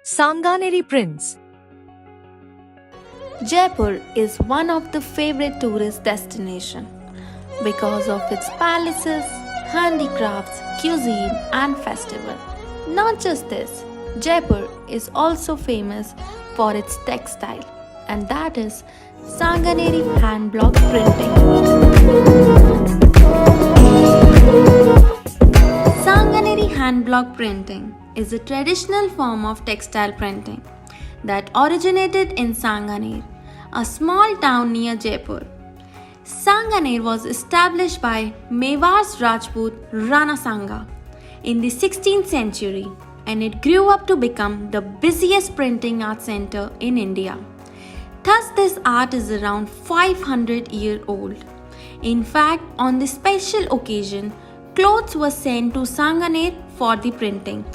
Sanganeri prints. Jaipur is one of the favorite tourist destinations because of its palaces, handicrafts, cuisine and festival. Not just this, Jaipur is also famous for its textile, and that is Sanganeri hand block printing. Sanganeri hand block printing is a traditional form of textile printing that originated in Sanganer, a small town near Jaipur. Sanganer was established by Mewar's Rajput Rana Sanga in the 16th century, and it grew up to become the busiest printing art center in India. Thus, this art is around 500 years old. In fact, on this special occasion, clothes were sent to Sanganer for the printing.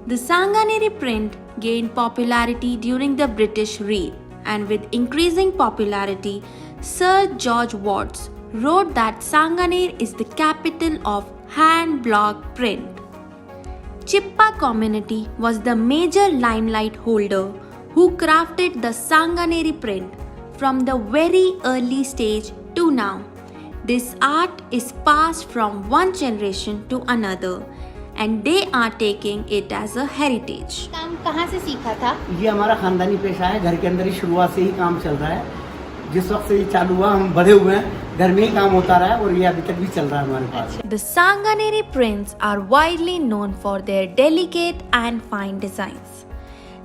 The Sanganeri print gained popularity during the British Raj, and with increasing popularity, Sir George Watts wrote that Sanganer is the capital of hand block print. Chippa community was the major limelight holder who crafted the Sanganeri print from the very early stage to now. This art is passed from one generation to another, and they are taking it as a heritage. काम कहाँ से सीखा था? ये हमारा खानदानी पेशा है। घर के अंदर ही शुरुआत से ही काम चल रहा है। जिस वक्त से ये चालू हुआ हम बड़े हुए हैं, घर में ही काम होता रहा है और ये अभी तक भी चल रहा है हमारे पास। The Sanganeri prints are widely known for their delicate and fine designs.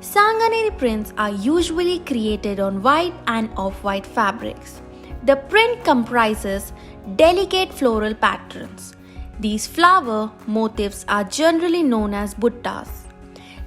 Sanganeri prints are usually created on white and off-white fabrics. The print comprises delicate floral patterns. These flower motifs are generally known as buttas.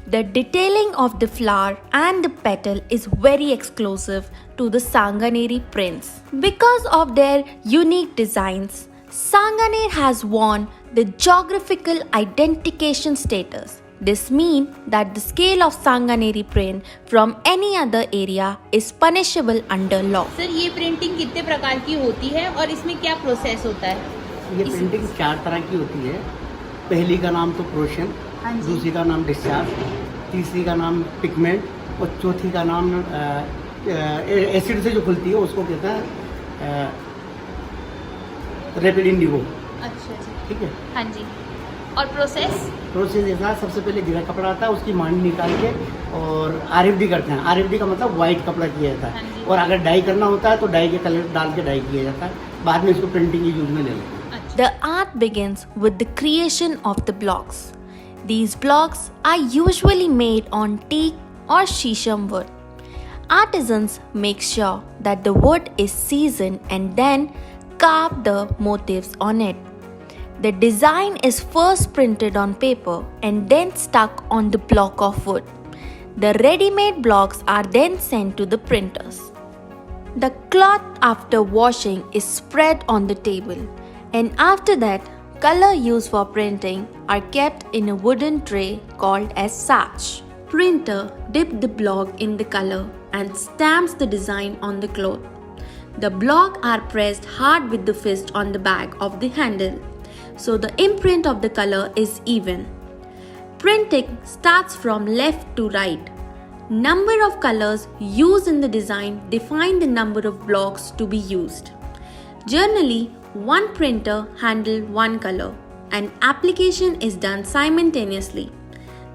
The detailing of the flower and the petal is very exclusive to the Sanganeri prints. Because of their unique designs, Sanganer has won the geographical identification status. This means that the scale of Sanganeri print from any other area is punishable under law. Sir ये printing कितने प्रकार की होती है और इसमें क्या process होता है? ये प्रिंटिंग 4 तरह की होती है। पहली का नाम तो क्रोशन, दूसरी का नाम डिस्चार्ज, तीसरी का नाम पिगमेंट और चौथी का नाम एसिड से जो खुलती है उसको कहते हैं रैपिड इंडिगो। अच्छा जी, ठीक है। हाँ जी। और प्रोसेस ऐसा, सबसे पहले गीला कपड़ा आता है, उसकी मांड निकाल के और आरएफडी करते हैं। आरएफडी का मतलब वाइट कपड़ा किया जाता है, और अगर डाई करना होता है तो डाई के कलर डाल के डाई किया जाता है। बाद में इसको प्रिंटिंग के यूज में ले लेते हैं। The art begins with the creation of the blocks. These blocks are usually made on teak or shisham wood. Artisans make sure that the wood is seasoned and then carve the motifs on it. The design is first printed on paper and then stuck on the block of wood. The ready-made blocks are then sent to the printers. The cloth after washing is spread on the table, and after that, color used for printing are kept in a wooden tray called as sach. Printer dips the block in the color and stamps the design on the cloth. The blocks are pressed hard with the fist on the back of the handle, so the imprint of the color is even. Printing starts from left to right. Number of colors used in the design define the number of blocks to be used. Generally, one printer handles one color, and application is done simultaneously.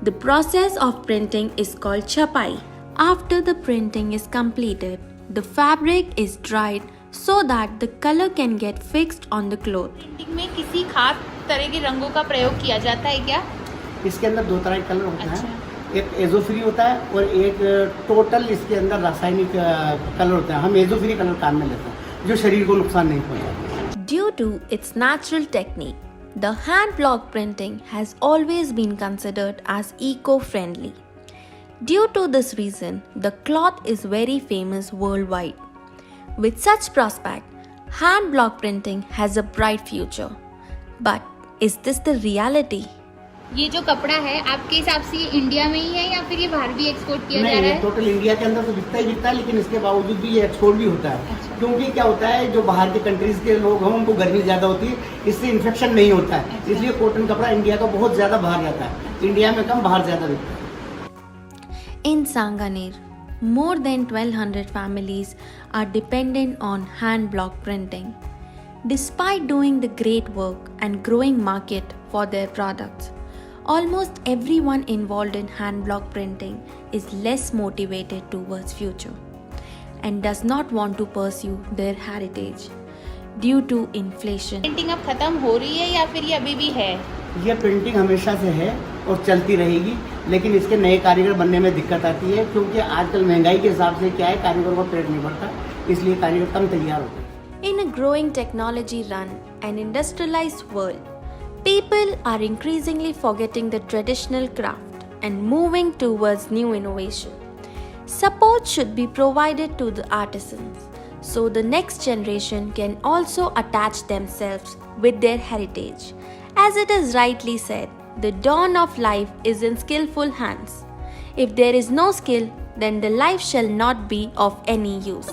The process of printing is called chapai. After the printing is completed, the fabric is dried so that the color can get fixed on the cloth. Printing में किसी खास तरह के रंगों का प्रयोग किया जाता है क्या? इसके अंदर 2 तरह के कलर होते अच्छा। हैं। एक एजो फ्री होता है और एक टोटल इसके अंदर रासायनिक कलर होते हैं। हम एजो फ्री कलर काम में लेते हैं, जो शरीर को नुकसान नहीं पहुंचाते। Due to its natural technique, the hand block printing has always been considered as eco-friendly. Due to this reason, the cloth is very famous worldwide. With such prospect, hand block printing has a bright future. But is this the reality? ये जो कपड़ा है आपके हिसाब से ये India में ही है या फिर ये बाहर भी एक्सपोर्ट किया जा रहा नहीं, है? टोटल इंडिया के अंदर तो बिकता ही बिकता है, लेकिन इसके बावजूद भी ये एक्सपोर्ट भी होता है। अच्छा। क्योंकि क्या होता है, जो बाहर के कंट्रीज के लोग हैं उनको गर्मी ज़्यादा होती है, इससे इन्फेक्शन नहीं होता है। अच्छा। इसलिए कॉटन कपड़ा इंडिया का बहुत ज़्यादा बाहर जाता है, इंडिया में कम, बाहर ज़्यादा बिकता है। In Sanganer, more than 1200 families are dependent on hand block printing. Despite doing the great work and growing market for their products, almost everyone involved in hand block printing is less motivated towards future and does not want to pursue their heritage due to inflation. Printing अब खत्म हो रही है या फिर ये अभी भी है? ये प्रिंटिंग हमेशा से है और चलती रहेगी, लेकिन इसके नए कारीगर बनने में दिक्कत आती है क्योंकि आजकल महंगाई के हिसाब से क्या है, कारीगरों का पेट नहीं भरता, इसलिए कारीगर कम तैयार होते हैं. In a growing technology run and industrialized world, people are increasingly forgetting the traditional craft and moving towards new innovation. Support should be provided to the artisans so the next generation can also attach themselves with their heritage. As it is rightly said, the dawn of life is in skillful hands. If there is no skill, then the life shall not be of any use.